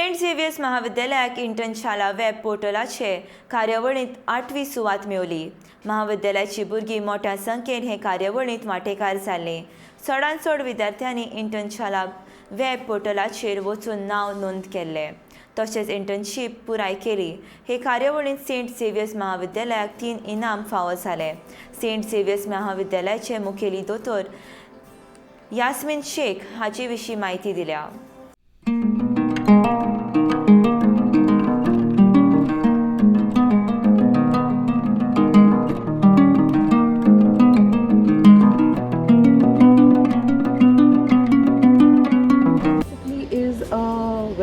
Saint Xavier's महाविद्यालयाक Internshala web पोर्टलाचे कार्यावळींत 8वी सुवात मेळवली. महाविद्यालयाची भुरगीं मोठ्या संख्येन हे कार्यावळींत वांटेकार जाल्लीं. चडांत चड विद्यार्थ्यांनी इंटर्नशाला वेब पोर्टलाचेर वचून नांव नोंद केल्लें. तशेंच इंटर्नशीप पुराय केली. हे कार्यावळींत सेंट झेवियर्स महाविद्यालयाक 3 इनाम फावो जाले. सेंट झेवियर्स महाविद्यालयाचे मुखेली दोतोर यास्मीन शेख हाचे विशीं माहिती दिल्या.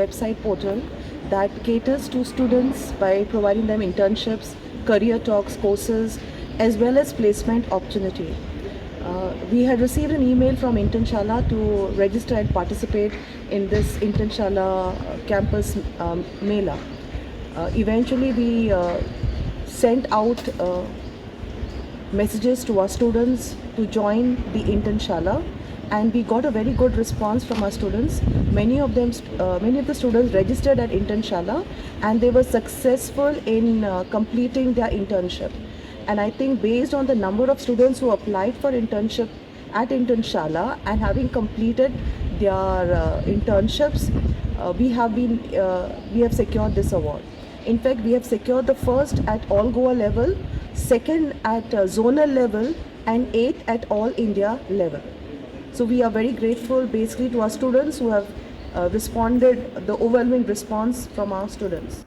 Website portal that caters to students by providing them internships, career talks, courses, as well as placement opportunity. We had received an email from Internshala to register and participate in this Internshala campus Mela. Eventually we sent out messages to our students to join the Internshala, and we got a very good response from our students. Many of the students registered at Internshala and they were successful in completing their internship. And I think based on the number of students who applied for internship at Internshala and having completed their internships, we have secured this award. In fact, we have secured the first at all Goa level, second at zonal level, and 8th at all India level. So we are very grateful basically to our students who have responded, the overwhelming response from our students.